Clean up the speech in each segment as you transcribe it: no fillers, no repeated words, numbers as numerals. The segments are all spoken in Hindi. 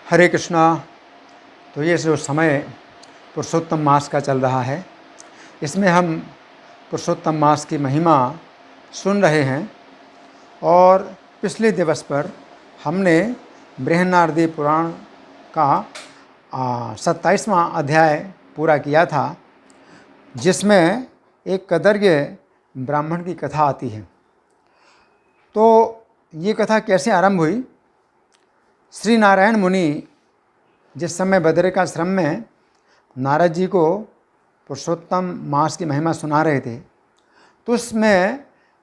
हरे कृष्णा। तो ये जो समय पुरुषोत्तम मास का चल रहा है, इसमें हम पुरुषोत्तम मास की महिमा सुन रहे हैं। और पिछले दिवस पर हमने बृहन्नारदी पुराण का 27वां अध्याय पूरा किया था, जिसमें एक कदर्य ब्राह्मण की कथा आती है। तो ये कथा कैसे आरंभ हुई? श्री नारायण मुनि जिस समय बदरिकाश्रम में नारद जी को पुरुषोत्तम मास की महिमा सुना रहे थे, तो उसमें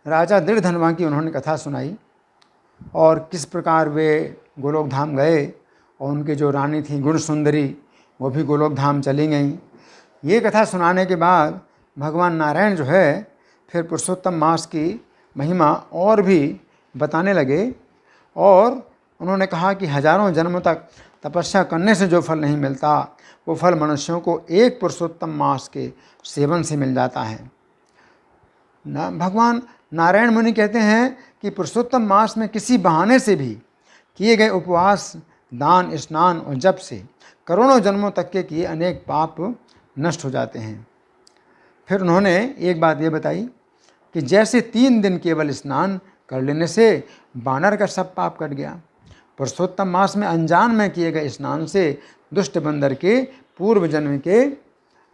राजा दृढ़धनवा की उन्होंने कथा सुनाई और किस प्रकार वे गोलोक धाम गए और उनकी जो रानी थी गुण सुंदरी, वो भी गोलोक धाम चली गईं। ये कथा सुनाने के बाद भगवान नारायण जो है फिर पुरुषोत्तम मास की महिमा और भी बताने लगे और उन्होंने कहा कि हजारों जन्मों तक तपस्या करने से जो फल नहीं मिलता, वो फल मनुष्यों को एक पुरुषोत्तम मास के सेवन से मिल जाता है। भगवान नारायण मुनि कहते हैं कि पुरुषोत्तम मास में किसी बहाने से भी किए गए उपवास, दान, स्नान और जप से करोड़ों जन्मों तक के किए अनेक पाप नष्ट हो जाते हैं। फिर उन्होंने एक बात ये बताई कि जैसे 3 दिन केवल स्नान कर लेने से बानर का सब पाप कट गया, पुरुषोत्तम मास में अनजान में किए गए स्नान से दुष्ट बंदर के पूर्व जन्म के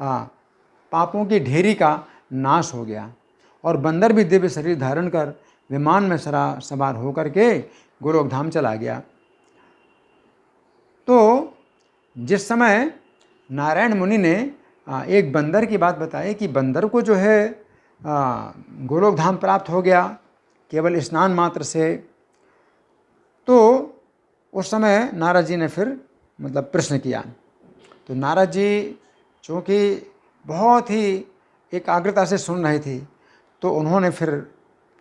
पापों की ढेरी का नाश हो गया और बंदर भी दिव्य शरीर धारण कर विमान में सवार होकर के गोलोक धाम चला गया। तो जिस समय नारायण मुनि ने एक बंदर की बात बताई कि बंदर को जो है गोलोक धाम प्राप्त हो गया केवल स्नान मात्र से, तो उस समय नारद जी ने फिर प्रश्न किया। तो नारद जी चूँकि बहुत ही एकाग्रता से सुन रहे थे, तो उन्होंने फिर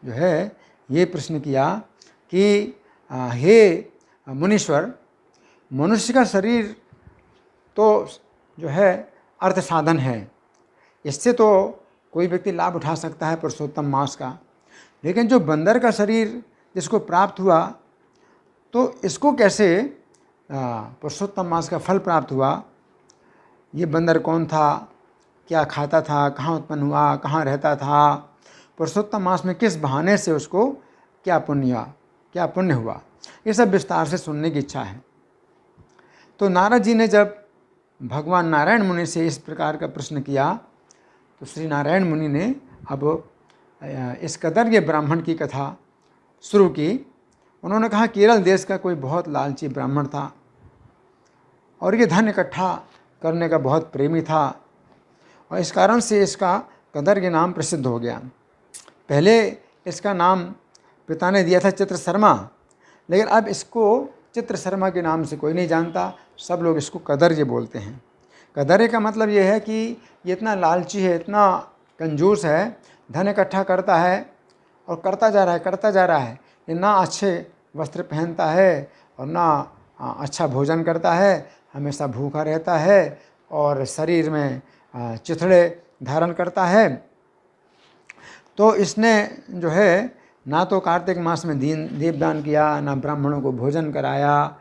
जो है ये प्रश्न किया कि हे मुनीश्वर, मनुष्य का शरीर तो जो है अर्थ साधन है, इससे तो कोई व्यक्ति लाभ उठा सकता है पुरुषोत्तम मास का, लेकिन जो बंदर का शरीर जिसको प्राप्त हुआ, तो इसको कैसे पुरुषोत्तम मास का फल प्राप्त हुआ? ये बंदर कौन था, क्या खाता था, कहाँ उत्पन्न हुआ, कहाँ रहता था, पुरुषोत्तम मास में किस बहाने से उसको क्या पुण्य हुआ, ये सब विस्तार से सुनने की इच्छा है। तो नारद जी ने जब भगवान नारायण मुनि से इस प्रकार का प्रश्न किया, तो श्री नारायण मुनि ने अब इस कदर्य ब्राह्मण की कथा शुरू की। उन्होंने कहा केरल देश का कोई बहुत लालची ब्राह्मण था और ये धन इकट्ठा करने का बहुत प्रेमी था और इस कारण से इसका कदर्य नाम प्रसिद्ध हो गया। पहले इसका नाम पिता ने दिया था चित्र शर्मा, लेकिन अब इसको चित्र शर्मा के नाम से कोई नहीं जानता, सब लोग इसको कदर्य बोलते हैं। कदर्य का मतलब ये है कि ये इतना लालची है, इतना कंजूस है, धन इकट्ठा करता है और करता जा रहा है। ये ना अच्छे वस्त्र पहनता है और ना अच्छा भोजन करता है, हमेशा भूखा रहता है और शरीर में चिथड़े धारण करता है। तो इसने जो है ना तो कार्तिक मास में दीपदान किया, ना ब्राह्मणों को भोजन कराया,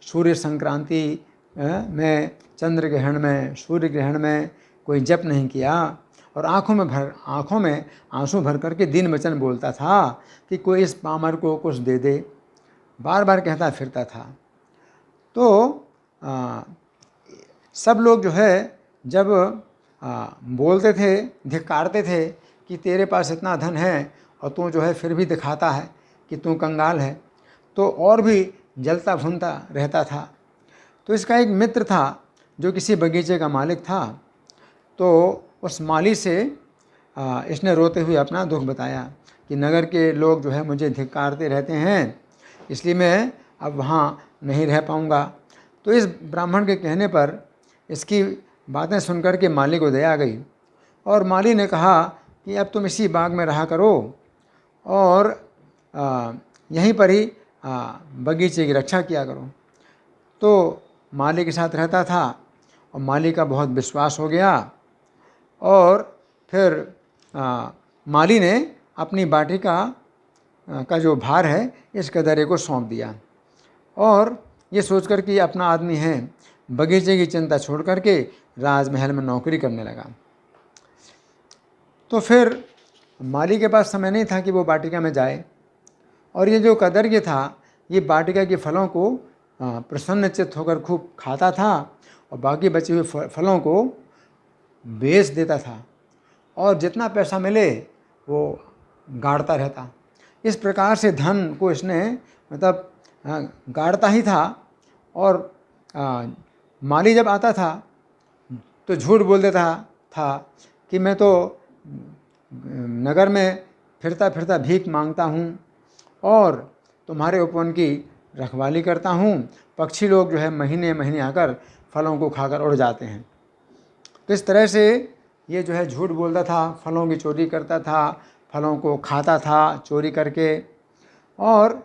सूर्य संक्रांति में, चंद्र ग्रहण में, सूर्य ग्रहण में कोई जप नहीं किया और आँखों में आंसू भर करके दिन वचन बोलता था कि कोई इस पामर को कुछ दे दे, बार बार कहता फिरता था। तो सब लोग जो है जब बोलते थे, धिक्कारते थे कि तेरे पास इतना धन है और तू जो है फिर भी दिखाता है कि तू कंगाल है, तो और भी जलता भुनता रहता था। तो इसका एक मित्र था जो किसी बगीचे का मालिक था, तो उस माली से इसने रोते हुए अपना दुख बताया कि नगर के लोग जो है मुझे धिक्कारते रहते हैं, इसलिए मैं अब वहाँ नहीं रह पाऊँगा। तो इस ब्राह्मण के कहने पर इसकी बातें सुनकर के माली को दया आ गई और माली ने कहा कि अब तुम इसी बाग में रहा करो और यहीं पर ही बगीचे की रक्षा किया करो। तो माली के साथ रहता था और माली का बहुत विश्वास हो गया और फिर माली ने अपनी वाटिका का जो भार है इस कदर्य को सौंप दिया और ये सोचकर कि अपना आदमी है, बगीचे की चिंता छोड़ करके राजमहल में नौकरी करने लगा। तो फिर माली के पास समय नहीं था कि वो वाटिका में जाए, और ये जो कदर्य था ये वाटिका के फलों को प्रसन्नचित्त होकर खूब खाता था और बाकी बचे हुए फलों को बेच देता था, और जितना पैसा मिले वो गाड़ता रहता। इस प्रकार से धन को इसने मतलब गाड़ता ही था। और माली जब आता था तो झूठ बोल देता था कि मैं तो नगर में फिरता फिरता भीख मांगता हूँ और तुम्हारे उपवन की रखवाली करता हूँ। पक्षी लोग जो है महीने महीने आकर फलों को खाकर उड़ जाते हैं। तो इस तरह से ये जो है झूठ बोलता था, फलों की चोरी करता था, फलों को खाता था चोरी करके। और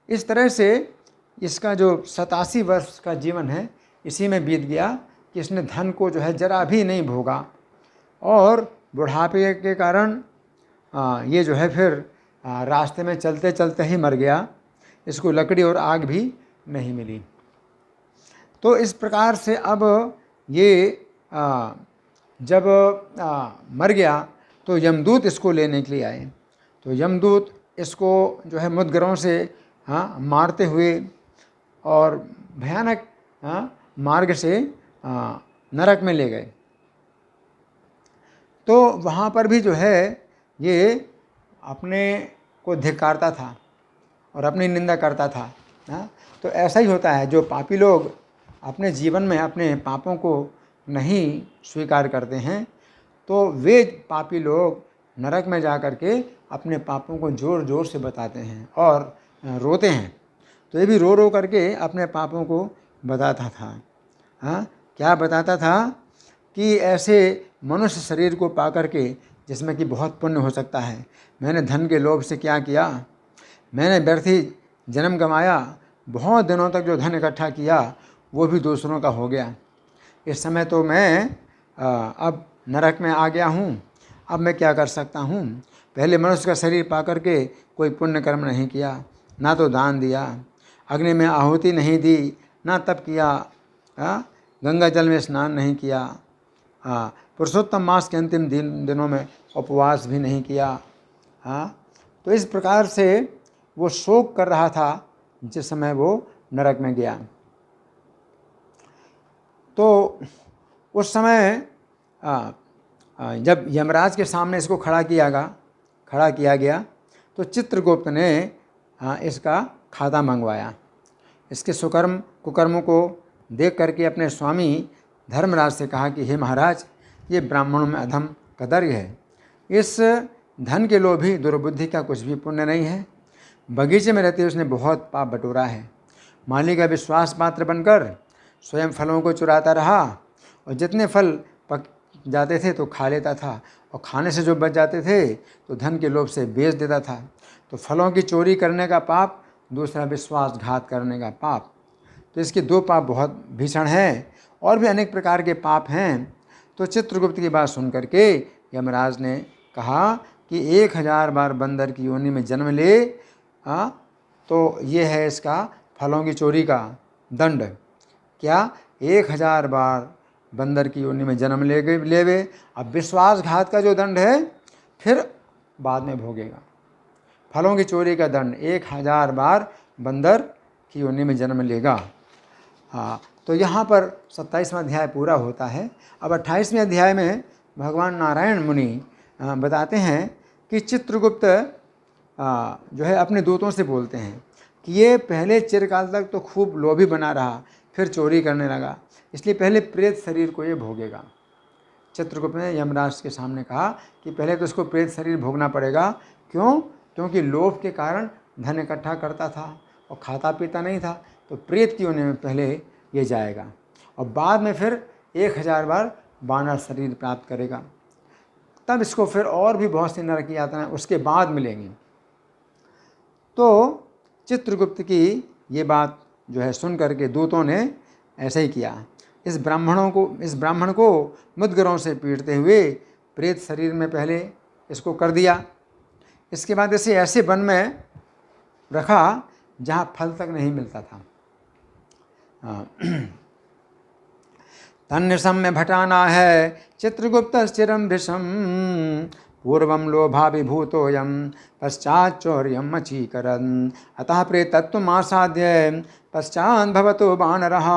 इस तरह से इसका जो 87 वर्ष का जीवन है इसी में बीत गया कि इसने धन को जो है जरा भी नहीं भोगा, और बुढ़ापे के कारण ये जो है फिर रास्ते में चलते चलते ही मर गया। इसको लकड़ी और आग भी नहीं मिली। तो इस प्रकार से अब ये जब मर गया तो यमदूत इसको लेने के लिए आए। तो यमदूत इसको जो है मुद्गरों से मारते हुए और भयानक मार्ग से नरक में ले गए। तो वहाँ पर भी जो है ये अपने को धिक्कारता था और अपनी निंदा करता था। तो ऐसा ही होता है, जो पापी लोग अपने जीवन में अपने पापों को नहीं स्वीकार करते हैं तो वे पापी लोग नरक में जा कर के अपने पापों को ज़ोर ज़ोर से बताते हैं और रोते हैं। तो ये भी रो रो करके अपने पापों को बताता था। क्या बताता था कि ऐसे मनुष्य शरीर को पा करके जिसमें कि बहुत पुण्य हो सकता है, मैंने धन के लोभ से क्या किया, मैंने व्यर्थी जन्म गंवाया, बहुत दिनों तक जो धन इकट्ठा किया वो भी दूसरों का हो गया। इस समय तो मैं अब नरक में आ गया हूँ, अब मैं क्या कर सकता हूँ। पहले मनुष्य का शरीर पा करके कोई पुण्य कर्म नहीं किया, ना तो दान दिया, अग्नि में आहुति नहीं दी, ना तप किया, गंगा जल में स्नान नहीं किया, पुरुषोत्तम मास के अंतिम दिनों में उपवास भी नहीं किया। तो इस प्रकार से वो शोक कर रहा था जिस समय वो नरक में गया। तो उस समय जब यमराज के सामने इसको खड़ा किया गया तो चित्रगुप्त ने इसका खाता मंगवाया। इसके सुकर्म कुकर्मों को देख करके अपने स्वामी धर्मराज से कहा कि हे महाराज, ये ब्राह्मणों में अधम कदर्य है। इस धन के लोभी दुर्बुद्धि का कुछ भी पुण्य नहीं है। बगीचे में रहते उसने बहुत पाप बटोरा है। माली का विश्वास पात्र बनकर स्वयं फलों को चुराता रहा और जितने फल पक जाते थे तो खा लेता था, और खाने से जो बच जाते थे तो धन के लोभ से बेच देता था। तो फलों की चोरी करने का पाप, दूसरा विश्वासघात करने का पाप। तो इसके दो पाप बहुत भीषण हैं, और भी अनेक प्रकार के पाप हैं। तो चित्रगुप्त की बात सुन करके यमराज ने कहा कि 1000 बार बंदर की योनि में जन्म ले, तो ये है इसका फलों की चोरी का दंड। क्या 1000 बार बंदर की योनि में जन्म लेवे। अब विश्वासघात का जो दंड है फिर बाद में भोगेगा। फलों की चोरी का दंड 1000 बार बंदर की योनि में जन्म लेगा। तो यहाँ पर 27वां अध्याय पूरा होता है। अब 28वें अध्याय में भगवान नारायण मुनि बताते हैं कि चित्रगुप्त जो है अपने दूतों से बोलते हैं कि ये पहले चिरकाल तक तो खूब लोभी बना रहा, फिर चोरी करने लगा, इसलिए पहले प्रेत शरीर को ये भोगेगा। चित्रगुप्त ने यमराज के सामने कहा कि पहले तो इसको प्रेत शरीर भोगना पड़ेगा। क्यों? क्योंकि लोभ के कारण धन इकट्ठा करता था और खाता पीता नहीं था, तो प्रेत की योनि में पहले ये जाएगा और बाद में फिर 1000 बार वानर शरीर प्राप्त करेगा। तब इसको फिर और भी बहुत सी नरक यातनाएं उसके बाद मिलेंगी। तो चित्रगुप्त की ये बात जो है सुन करके दूतों ने ऐसे ही किया। इस ब्राह्मण को मुद्गरों से पीटते हुए प्रेत शरीर में पहले इसको कर दिया। इसके बाद इसे ऐसे वन में रखा जहाँ फल तक नहीं मिलता था। तन्निशम्य भटाना है चित्रगुप्तश्चिरं भृशं पूर्वं लोभाभिभूतोऽयं पश्चाच्चौर्यम् अचीकरन् अतः प्रेतत्वमासाद्य पश्चात् भवतो वानरः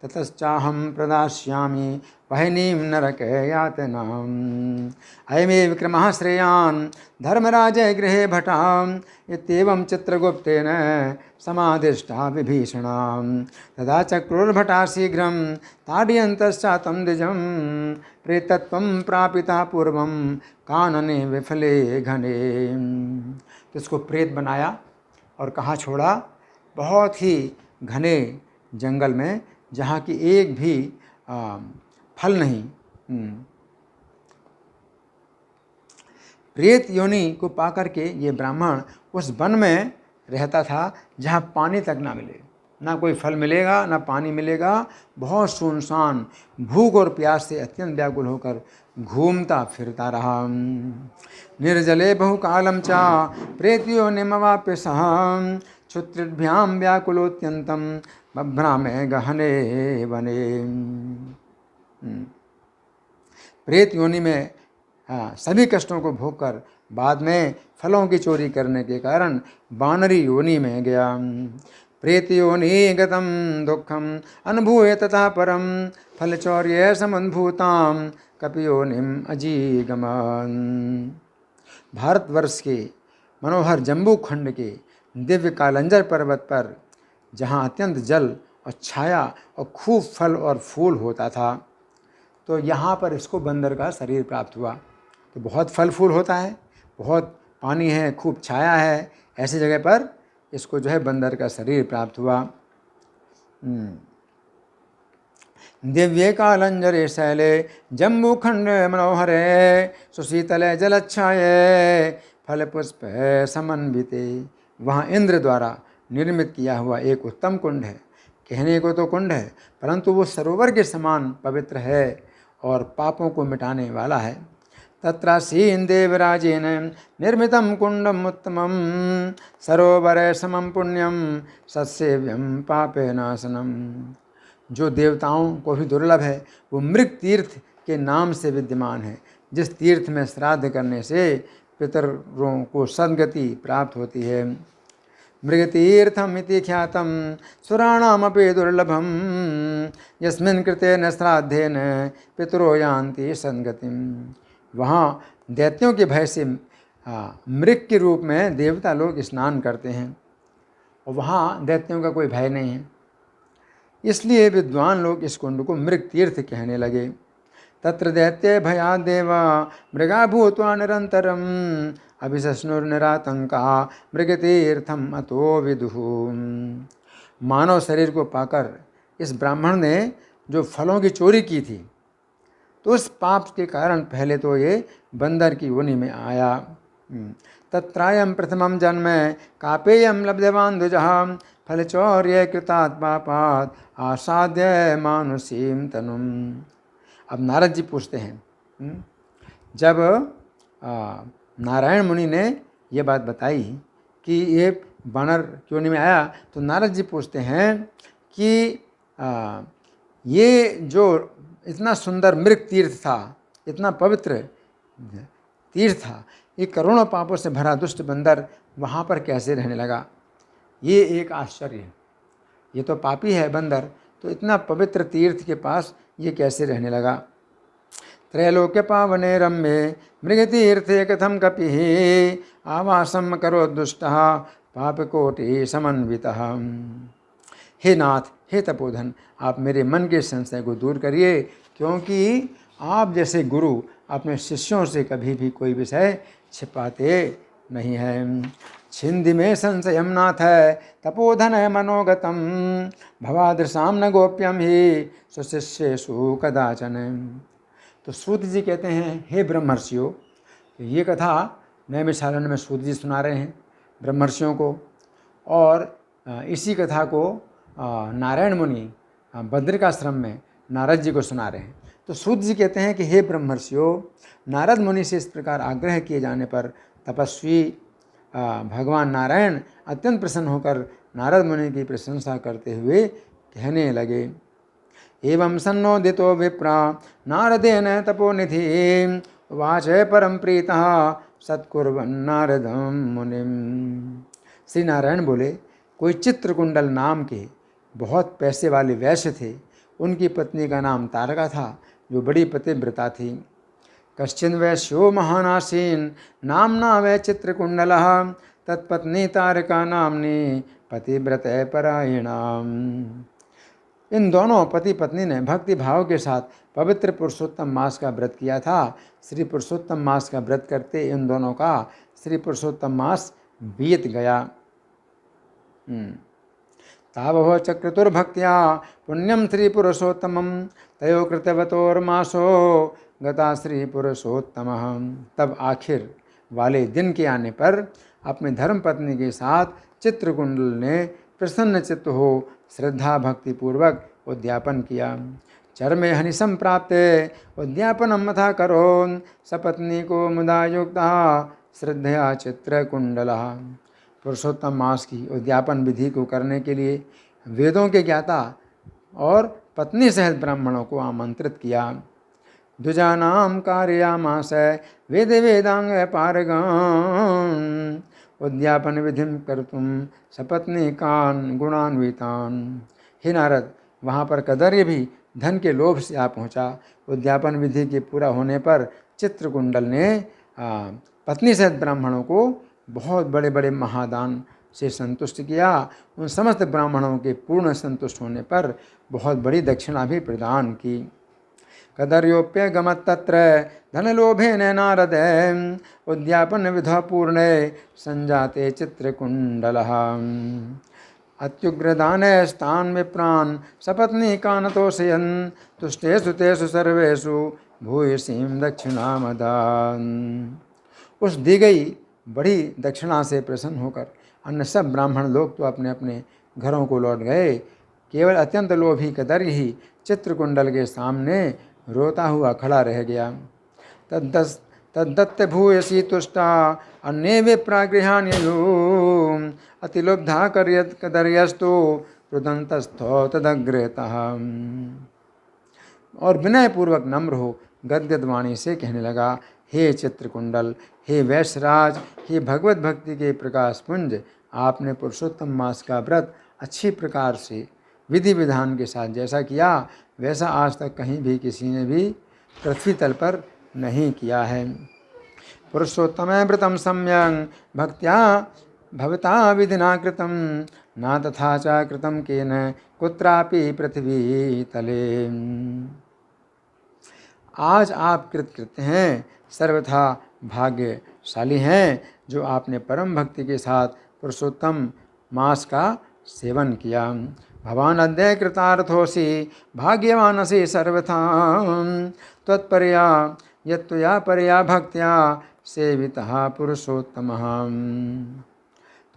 ततश्चाहं प्रदास्यामि वह्निं नरके यातनाम् अयमे विक्रमः श्रेयान् धर्मराजे गृहे भटाम् इत्येवं चित्रगुप्तेन समादिष्टा विभीषणाम् तदा चक्रुर्भटा शीघ्रं ताडयन्तश्चातं द्विजं प्रेतत्वं प्रापिता पूर्वं कानने विफले घने। तो इसको प्रेत बनाया और कहाँ छोड़ा? बहुत ही घने जंगल में, जहाँ की एक भी फल नहीं। प्रेत योनि को पाकर के ये ब्राह्मण उस वन में रहता था जहाँ पानी तक ना मिले, ना कोई फल मिलेगा ना पानी मिलेगा, बहुत सुनसान, भूख और प्यास से अत्यंत व्याकुल होकर घूमता फिरता रहा। निर्जले बहुकालं चा प्रेत्यो निमवाप्य सह क्षुत्रिभ्यां व्याकुलोत्यन्तं बभ्रामे गहने वने। प्रेत योनि में सभी कष्टों को भोगकर बाद में फलों की चोरी करने के कारण वानरी योनि में गया। प्रेत योनि गतं दुःखम अनुभूय तथा परम फलचौर्य समनुभूताम कपियोनिम अजीगमन। भारतवर्ष के मनोहर जम्बू खंड के दिव्य कालंजर पर्वत पर जहाँ अत्यंत जल और छाया और खूब फल और फूल होता था, तो यहाँ पर इसको बंदर का शरीर प्राप्त हुआ। तो बहुत फल फूल होता है, बहुत पानी है, खूब छाया है, ऐसी जगह पर इसको जो है बंदर का शरीर प्राप्त हुआ। दिव्ये कालंजरे शैले जम्बूखंड मनोहरे सुशीतले जलच्छाये फल पुष्प समन्विते। वहाँ इंद्र द्वारा निर्मित किया हुआ एक उत्तम कुंड है। कहने को तो कुंड है, परंतु वो सरोवर के समान पवित्र है और पापों को मिटाने वाला है। तत्रासीन देवराजेन निर्मितं कुंडम उत्तमं सरोवर समं पुण्यम सत्सेव्यम पापे नाशनम। जो देवताओं को भी दुर्लभ है, वो मृग तीर्थ के नाम से विद्यमान है, जिस तीर्थ में श्राद्ध करने से पितरों को सद्गति प्राप्त होती है। मृगतीर्थम इति ख्यातम सुराणामपि दुर्लभम यस्मिन् कृतेन श्राद्धेन पितरो यान्ति सद्गतिम। वहाँ दैत्यों के भय से मृग के रूप में देवता लोग स्नान करते हैं और वहाँ दैत्यों का कोई भय नहीं है, इसलिए विद्वान लोग इस कुंड को मृग तीर्थ कहने लगे। तत्र दैत्य भयादेवा मृगा भूत्वा निरंतरम अभिशस्नुर्निरातंका मृगतीर्थम अतो विदुः। मानव शरीर को पाकर इस ब्राह्मण ने जो फलों की चोरी की थी, तो उस पाप के कारण पहले तो ये बंदर की योनि में आया। तत्रायं प्रथमं जन्म कापेयं लब्धवान् द्विजः फलचौर्य कृतात् पापात् आसाद्य मानुषीं तनुम्। अब नारद जी पूछते हैं, जब नारायण मुनि ने ये बात बताई कि ये बानर योनि में आया, तो नारद जी पूछते हैं कि ये जो इतना सुंदर मृग तीर्थ था, इतना पवित्र तीर्थ था, ये करोड़ों पापों से भरा दुष्ट बंदर वहाँ पर कैसे रहने लगा? ये एक आश्चर्य है। ये तो पापी है बंदर, तो इतना पवित्र तीर्थ के पास ये कैसे रहने लगा? त्रैलोक्य पावने रम्ये मृगतीर्थे कथम कपिः आवासम करो दुष्टः पापकोटि समन्वितः। हे नाथ, हे तपोधन, आप मेरे मन के संशय को दूर करिए, क्योंकि आप जैसे गुरु अपने शिष्यों से कभी भी कोई विषय छिपाते नहीं हैं। छिंदि में संशयम नाथ तपोधन मनोगतम भवादृशाम न गोप्यम ही सुशिष्येषु कदाचन। तो सूत जी कहते हैं, हे ब्रह्मर्षियों, ये कथा नैमिषारण्य में सूत जी सुना रहे हैं ब्रह्मर्षियों को, और इसी कथा को नारायण मुनि बद्रिकाश्रम में नारद जी को सुना रहे हैं। तो सूत जी कहते हैं कि हे ब्रह्मर्षियों, नारद मुनि से इस प्रकार आग्रह किए जाने पर तपस्वी भगवान नारायण अत्यंत प्रसन्न होकर नारद मुनि की प्रशंसा करते हुए कहने लगे। एवं सन्नोदितो विप्रा नारदेन तपोनिधि उवाच परम प्रीतः सत्कुर्वन्नारदं मुनिम। श्री नारायण बोले, कोई चित्रकुंडल नाम के बहुत पैसे वाले वैश्य थे। उनकी पत्नी का नाम तारका था, जो बड़ी पतिव्रता थी। कश्चिन वैश्यो महानासीन नामना वै चित्रकुंडलः तत्पत्नी तारका नामनी पतिव्रत परायणाम। इन दोनों पति पत्नी ने भक्ति भाव के साथ पवित्र पुरुषोत्तम मास का व्रत किया था। श्री पुरुषोत्तम मास का व्रत करते इन दोनों का श्री पुरुषोत्तम मास बीत गया। तावह चक्रतुर्भक्त्या पुण्यम श्री पुरुषोत्तमम तयो कृतवतोर्मासो गता श्री पुरुषोत्तम। तब आखिर वाले दिन के आने पर अपने धर्म पत्नी के साथ चित्रकुंडल ने प्रसन्न चित्त हो श्रद्धा भक्ति पूर्वक उद्यापन किया। चरमे हनिशम प्राप्त उद्यापनम मथा करो सपत्नी को मुदा युक्ता श्रद्धया चित्रकुंडलः। पुरुषोत्तम मास की उद्यापन विधि को करने के लिए वेदों के ज्ञाता और पत्नी सहित ब्राह्मणों को आमंत्रित किया। द्विजानाम कारयामास वेद वेदांग पारगान उद्यापन विधिम कर्तुम सपत्नी कान गुणान्वितान। हे नारद, वहाँ पर कदर्य भी धन के लोभ से आ पहुँचा। उद्यापन विधि के पूरा होने पर चित्रकुंडल ने पत्नी सहित ब्राह्मणों को बहुत बड़े बड़े महादान से संतुष्ट किया। उन समस्त ब्राह्मणों के पूर्ण संतुष्ट होने पर बहुत बड़ी दक्षिणा भी प्रदान की। कदर्योप्य गमत तत्र धनलोभेन नारद उद्यापन विधा पूर्णे संजाते चित्रकुंडलः। अत्युग्रदान स्थान विप्रान सपत्नी कानतोषयन् तुष्टेषु तेषु सर्वेषु भूयसीं दक्षिणामदान। उस दी गई बड़ी दक्षिणा से प्रसन्न होकर अन्य सब ब्राह्मण लोग तो अपने अपने घरों को लौट गए। केवल अत्यंत लोभी कदर्य ही चित्रकुंडल के सामने रोता हुआ खड़ा रह गया। तद्दत्त भूयसी तुष्टा अन्ये विप्रागृहाण्यलू अतिलुब्धा कर्यत कदर्यस्तु रुदन्तस्थो तदग्रतः। और विनय पूर्वक नम्र हो गद्गद वाणी से कहने लगा, हे चित्रकुंडल, हे वैश्यराज, हे भगवत भक्ति के प्रकाश पुंज, आपने पुरुषोत्तम मास का व्रत अच्छी प्रकार से विधि विधान के साथ जैसा किया वैसा आज तक कहीं भी किसी ने भी पृथ्वी तल पर नहीं किया है। पुरुषोत्तम व्रतम सम्यक भक्त्या भवता विधिना कृतम न तथा च कृतम केन कुत्रापि पृथ्वी तले। आज आप कृतकृत्य हैं, सर्वथा भाग्यशाली हैं जो आपने परम भक्ति के साथ पुरुषोत्तम मास का सेवन किया। भवान अद्य कृतार्थोसि भाग्यवानसि सर्वथा त्वत्परया यत्त्वया परया भक्त्या सेवितः पुरुषोत्तमः।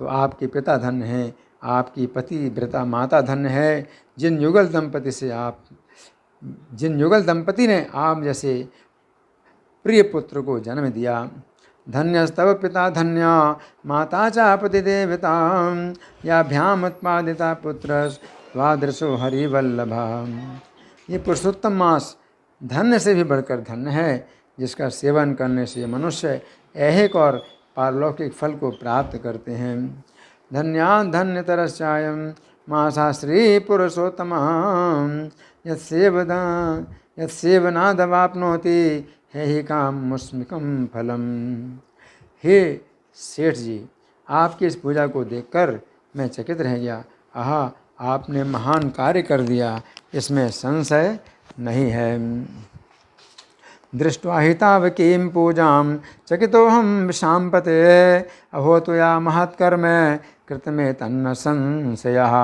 तो आपके पिता धन्य हैं, आपकी पतिव्रता माता धन्य है, जिन युगल दंपति ने आप जैसे प्रिय पुत्र को जन्म दिया। धन्यस्तव पिता धन्या माता च पतिदेवता याभ्याम उत्पादिता पुत्र द्वादशो हरिवल्लभा। ये पुरुषोत्तम मास धन्य से भी बढ़कर धन्य है, जिसका सेवन करने से मनुष्य ऐहिक और पारलौकिक फल को प्राप्त करते हैं। धन्या धन्यतरश्चायं मासा श्री पुरुषोत्तम यत्सेवनादवाप्नोति हे काम मुस्मिकम फलम। हे सेठ जी, आपकी इस पूजा को देखकर मैं चकित रह गया। आहा, आपने महान कार्य कर दिया, इसमें संशय नहीं है। दृष्ट्वा हि तावकीं पूजां चकितोऽहं विशाम्पते अहो त्वया महत्कर्म कृतमे तन्न संशयः।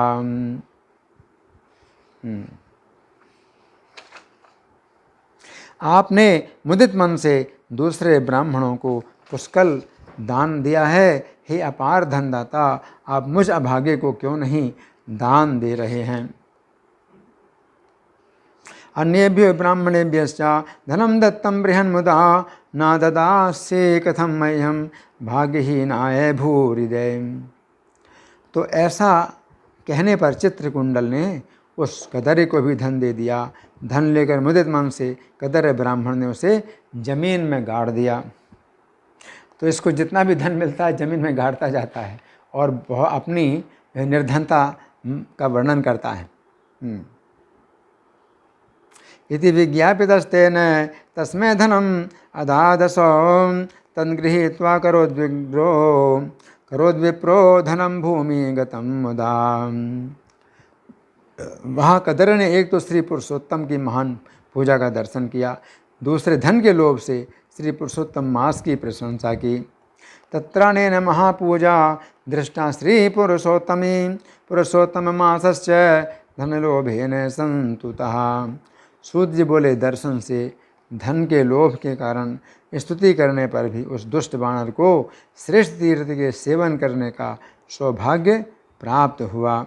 आपने मुदित मन से दूसरे ब्राह्मणों को पुष्कल दान दिया है। हे अपार धनदाता, आप मुझ अभागे को क्यों नहीं दान दे रहे हैं। अन्येभ्यो ब्राह्मणेभ्यश्च धनं दत्तं बृहन्मुदा न ददास्ये कथं मह्यं भाग्यहीनाय भूरिदे। तो ऐसा कहने पर चित्रकुंडल ने उस कदरे को भी धन दे दिया। धन लेकर मुदित मन से कदर ब्राह्मण ने उसे जमीन में गाड़ दिया। तो इसको जितना भी धन मिलता है जमीन में गाड़ता जाता है और वह अपनी निर्धनता का वर्णन करता है। इति विज्ञापितस्तेन तस्मै धनम अदादसो तन्गृहीत्वा करोद्विप्रो धनम भूमि गतम मुदा। वहाँ कदर ने एक तो श्री पुरुषोत्तम की महान पूजा का दर्शन किया, दूसरे धन के लोभ से श्री पुरुषोत्तम मास की प्रशंसा की। तत्रानेन महापूजा दृष्टा श्री पुरुषोत्तम मासश्च धनलोभेन संतुतः। सूत जी बोले, दर्शन से धन के लोभ के कारण स्तुति करने पर भी उस दुष्ट बानर को श्रेष्ठ तीर्थ के सेवन करने का सौभाग्य प्राप्त हुआ।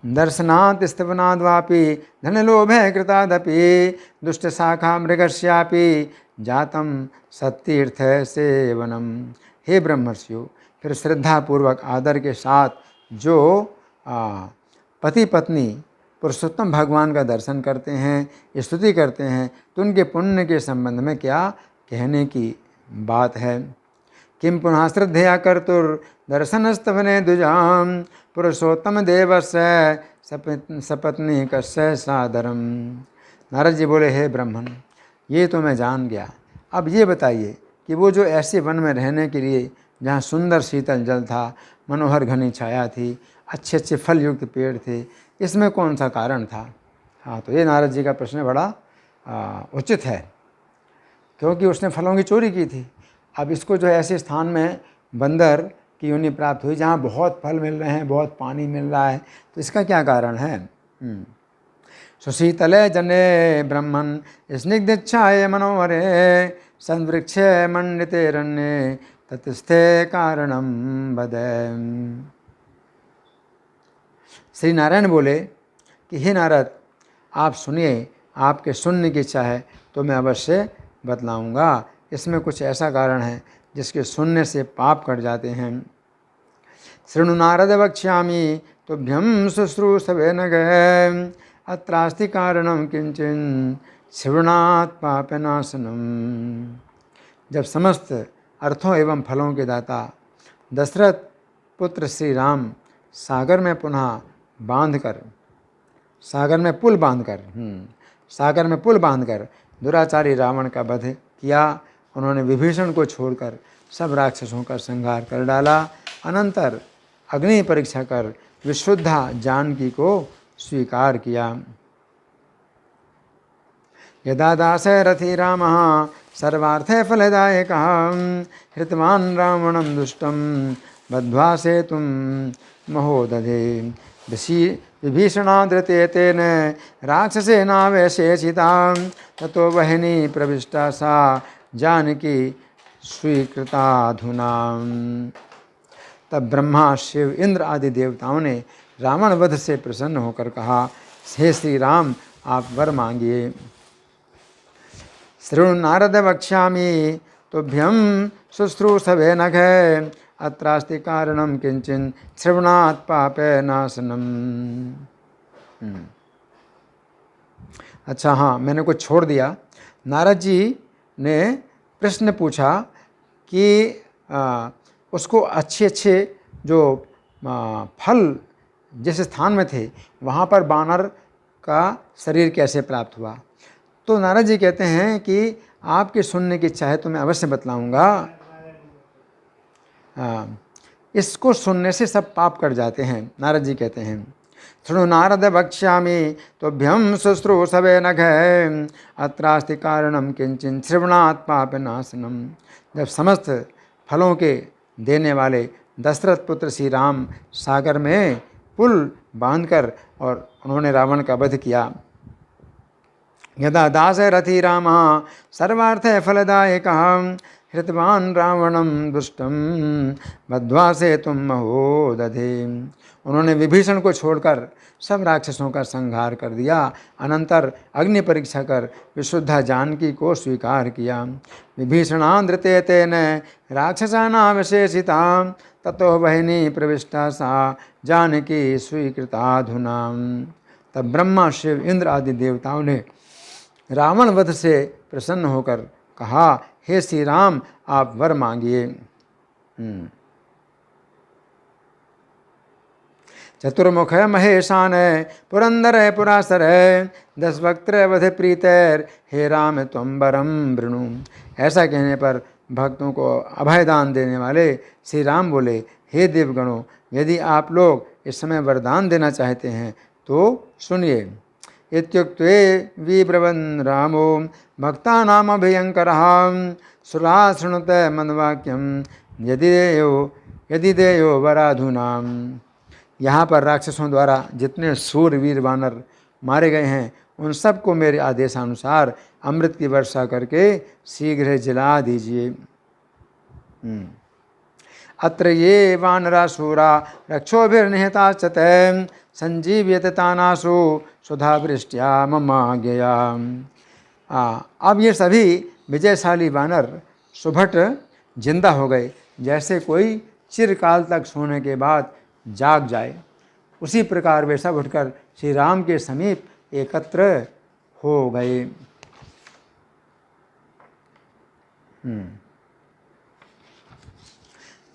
दर्शनात् स्तवनाद्वापि धनलोभे कृतादपि दुष्ट शाखा मृगस्यापि जातम सत्तीर्थ सेवनम। हे ब्रह्मर्षियों, फिर श्रद्धापूर्वक आदर के साथ जो पति पत्नी पुरुषोत्तम भगवान का दर्शन करते हैं, स्तुति करते हैं, तो उनके पुण्य के संबंध में क्या कहने की बात है। किम पुनः श्रद्धया कर्तुर्दर्शनस्तवने द्विजाम पुरुषोत्तम देवस्य सपत्नी कस्य सादरम। नारद जी बोले, हे ब्राह्मण, ये तो मैं जान गया। अब ये बताइए कि वो जो ऐसे वन में रहने के लिए जहाँ सुंदर शीतल जल था, मनोहर घनी छाया थी, अच्छे अच्छे फल युक्त पेड़ थे, इसमें कौन सा कारण था। हाँ, तो ये नारद जी का प्रश्न बड़ा उचित है, क्योंकि उसने फलों की चोरी की थी। अब इसको जो है ऐसे स्थान में बंदर की योनि प्राप्त हुई जहाँ बहुत फल मिल रहे हैं, बहुत पानी मिल रहा है, तो इसका क्या कारण है। सुशीतले जने ब्रह्मन् स्निग्धच्छाये मनोहरे संवृक्षे मंडिते रण्ये ततस्थे कारणम बदे। श्री नारायण बोले कि हे नारद, आप सुनिए, आपके सुनने की इच्छा है तो मैं अवश्य बतलाऊंगा। इसमें कुछ ऐसा कारण है जिसके सुनने से पाप कट जाते हैं। शृणु नारद वक्ष्यामि तुभ्यं शुश्रूषवे न गए अत्रास्ति कारणम किंचन श्रवणात् पापनाशनम। जब समस्त अर्थों एवं फलों के दाता दशरथ पुत्र श्री राम सागर में पुल बांधकर दुराचारी रावण का वध किया, उन्होंने विभीषण को छोड़कर सब राक्षसों का संहार कर डाला। अनंतर अग्नि परीक्षा कर विशुद्धा जानकी को स्वीकार किया। यदा दासे रथी रामः सर्वार्थे फलदायकः हृतवान् रावणं दुष्टं बद्ध्वा सेतुं महोदधे। विभीषणादृते तेन राक्षसेनावेशेषिता ततो वहिनी प्रविष्टा सा जानकी स्वीकृताधुना। तब ब्रह्मा, शिव, इंद्र आदि देवताओं ने रावण वध से प्रसन्न होकर कहा, हे श्री राम, आप वर मांगिए। शृणु नारद वक्ष्यामि तुभ्यं शुश्रूषवे नघ अत्रास्ति कारणम किंचिन श्रवणात् पापे नाशनम। अच्छा, हाँ, मैंने कुछ छोड़ दिया। नारद जी ने प्रश्न पूछा कि उसको अच्छे अच्छे जो फल जिस स्थान में थे वहाँ पर बानर का शरीर कैसे प्राप्त हुआ। तो नारद जी कहते हैं कि आपके सुनने की इच्छा है तो मैं अवश्य बतलाऊँगा। इसको सुनने से सब पाप कट जाते हैं। नारद जी कहते हैं, शृणु नारद वक्ष्यामि तुभ्यं शुश्रूषवे नघ अत्रास्ति कारणम किंचिन श्रवणात् पापनाशनम। जब समस्त फलों के देने वाले दशरथ पुत्र श्री राम सागर में पुल बांधकर और उन्होंने रावण का वध किया। यदा दासे रथी रामः सर्वार्थे फलदायकः हृतवान् रावणं दुष्टं बद्ध्वा सेतुं महोदधे। उन्होंने विभीषण को छोड़कर सब राक्षसों का संहार कर दिया। अनंतर अग्नि परीक्षा कर विशुद्धा जानकी को स्वीकार किया। विभीषणान्द्रते तेन राक्षसानावशेषिता ततो वहिनी प्रविष्टा सा जानकी स्वीकृताधुना। तब ब्रह्मा, शिव, इंद्र आदि देवताओं ने रावण वध से प्रसन्न होकर कहा, हे श्री राम, आप वर मांगिए। चतुर्मुख महेशान पुरंदर पुरासर 10 वक्त वध प्रीतैर हे राम तुम वरम वृणु। ऐसा कहने पर भक्तों को अभयदान देने वाले श्री राम बोले, हे देवगणों, यदि आप लोग इस समय वरदान देना चाहते हैं तो सुनिए। इत्युक्ते विब्रवन् रामो भक्तानाम अभयंकरः सुरा शृणुते मन्वाक्यम यदि देयो वराधुनाम। यहाँ पर राक्षसों द्वारा जितने सूरवीर वानर मारे गए हैं उन सबको मेरे आदेशानुसार अमृत की वर्षा करके शीघ्र जला दीजिए। अत्र ये वानरासूरा रक्षोभिर्निहताश्चते संजीव्यते तानासु सुधावृष्ट्या ममाज्ञया। अब ये सभी विजयशाली वानर सुभट जिंदा हो गए, जैसे कोई चिरकाल तक सोने के बाद जाग जाए। उसी प्रकार वे सब उठकर श्री राम के समीप एकत्र हो गए।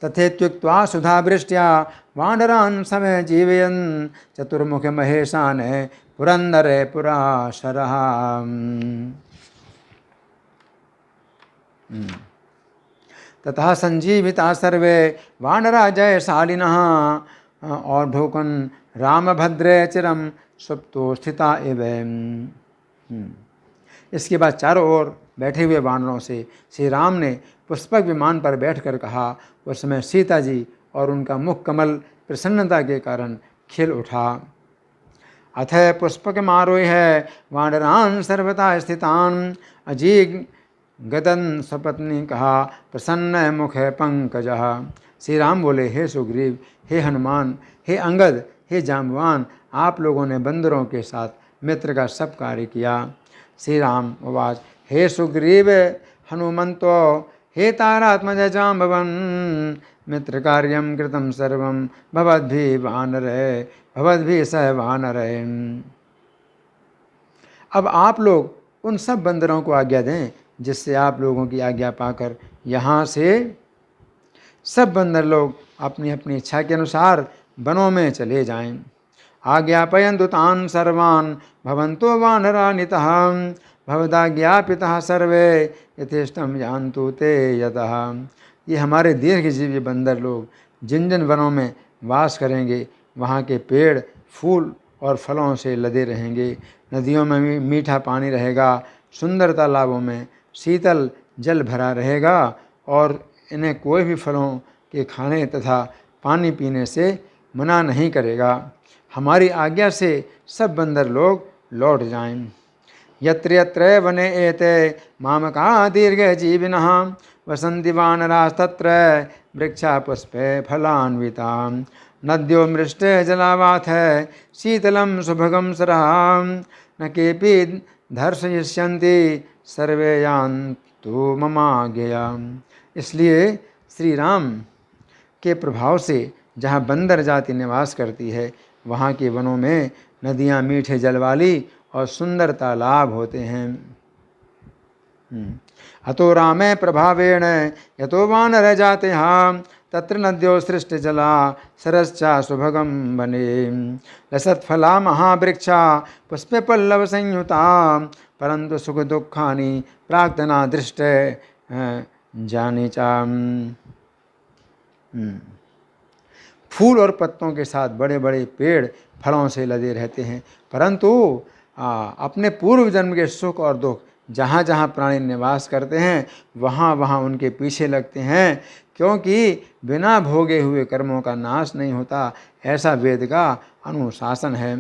तथेत्युक्त्वा सुधावृष्ट्या वानरान् समय जीवयन् चतुर्मुख महेशान पुरंदर पुराशरः। ततः संजीविता सर्वे वानरा जयशालिनः और ढोकन रामभद्रे चिरम सुप्तो स्थिता एव। इसके बाद चारों ओर बैठे हुए वानरों से श्री राम ने पुष्पक विमान पर बैठकर कहा। उस समय सीता जी और उनका मुख कमल प्रसन्नता के कारण खिल उठा। अथ पुष्पक मारोह वानरान् सर्वथा स्थितान् अजीग गदन सपत्नी कहा प्रसन्न मुख पंकजः। श्री राम बोले, हे सुग्रीव, हे हनुमान, हे अंगद, हे जाम्बवान, आप लोगों ने बंदरों के साथ मित्र का सब कार्य किया। श्री राम उवाच, हे सुग्रीव हनुमन्तो हे तारात्मज जाम्बवन मित्र कार्यम कृतम सर्वम भवद्भिः वानरे भवद्भिः सह वानरे। अब आप लोग उन सब बंदरों को आज्ञा दें जिससे आप लोगों की आज्ञा पाकर यहाँ से सब बंदर लोग अपनी अपनी इच्छा के अनुसार वनों में चले जाएं। आज्ञापयन्तु तान् सर्वान् भवन्तो वानरानितः भवदाज्ञापितः सर्वे यथेष्टं यान्तु ते यतः। ये हमारे दीर्घजीवी बंदर लोग जिन जिन वनों में वास करेंगे वहाँ के पेड़ फूल और फलों से लदे रहेंगे। नदियों में मीठा पानी रहेगा, सुंदर तालाबों में शीतल जल भरा रहेगा और इन्हें कोई भी फलों के खाने तथा पानी पीने से मना नहीं करेगा। हमारी आज्ञा से सब बंदर लोग लौट जाएं। यत्र यत्र वने एते मामका दीर्घजीविनः वसन्ति वानरास्तत्र वृक्षा पुष्पे फलान्विता नद्यो मृष्टे जलावाथ शीतलं सुभगं सरः न केऽपि दर्शयिष्यन्ति सर्वे यान्तु ममाज्ञया। इसलिए श्री राम के प्रभाव से जहाँ बंदर जाति निवास करती है वहाँ के वनों में नदियाँ मीठे जल वाली और सुंदर तालाब होते हैं। अतो रामे प्रभावेण यतो वानर जाते तत्र नद्यो सृष्ट जला सरश्चा सुभगम बने लसत्फला महावृक्षा पुष्पे पल्लव संयुता परंतु सुख दुखानि प्राक्तना दृष्ट जानी चा। फूल और पत्तों के साथ बड़े बड़े पेड़ फलों से लदे रहते हैं, परंतु अपने पूर्व जन्म के सुख और दुख जहाँ जहाँ प्राणी निवास करते हैं वहाँ वहाँ उनके पीछे लगते हैं, क्योंकि बिना भोगे हुए कर्मों का नाश नहीं होता, ऐसा वेद का अनुशासन है।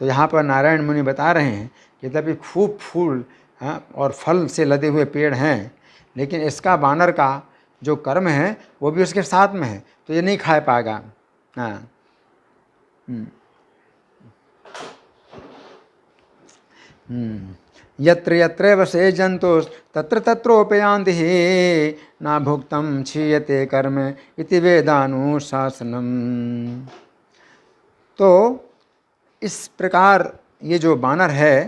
तो यहाँ पर नारायण मुनि बता रहे हैं कि यद्यपि खूब फूल और फल से लदे हुए पेड़ हैं, लेकिन इसका वानर का जो कर्म है वो भी उसके साथ में है, तो ये नहीं खा पाएगा। यत्र यत्रैव से जंतुस् तत्र तत्रोपयान्ति ना भुक्तं क्षीयते कर्म इति वेदानुशासनम। तो इस प्रकार ये जो बानर है,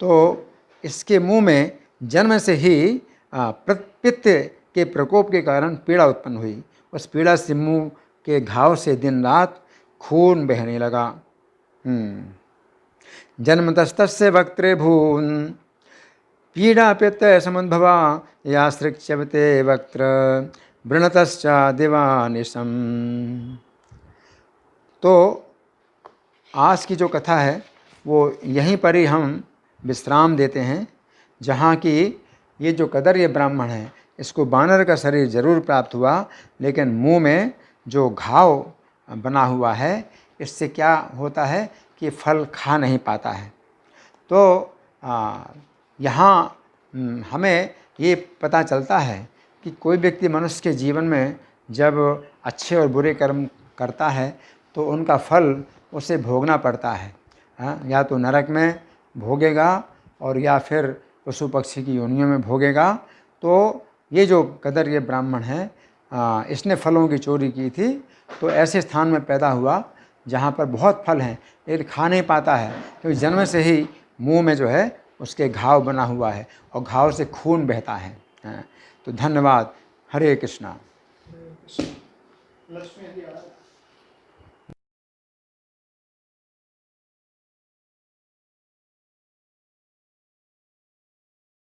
तो इसके मुंह में जन्म से ही पित्त के प्रकोप के कारण पीड़ा उत्पन्न हुई। उस पीड़ा से मुंह के घाव से दिन रात खून बहने लगा। जन्मतस्तस्य वक्त्रे भून् पीड़ा पित्त समुद्भवा या सृक्षवते वक्त्र वृणतश्चा दिवानिशम। तो आज की जो कथा है वो यहीं पर ही हम विश्राम देते हैं, जहाँ की ये जो कदर्य ब्राह्मण है इसको बानर का शरीर जरूर प्राप्त हुआ, लेकिन मुंह में जो घाव बना हुआ है इससे क्या होता है कि फल खा नहीं पाता है। तो यहाँ हमें ये पता चलता है कि कोई व्यक्ति मनुष्य के जीवन में जब अच्छे और बुरे कर्म करता है तो उनका फल उसे भोगना पड़ता है। या तो नरक में भोगेगा और या फिर पशु पक्षी की योनियों में भोगेगा। तो ये जो कदर्य ब्राह्मण है इसने फलों की चोरी की थी, तो ऐसे स्थान में पैदा हुआ जहाँ पर बहुत फल हैं लेकिन खा नहीं पाता है, क्योंकि जन्म से ही मुंह में जो है उसके घाव बना हुआ है और घाव से खून बहता है। तो धन्यवाद। हरे कृष्णा।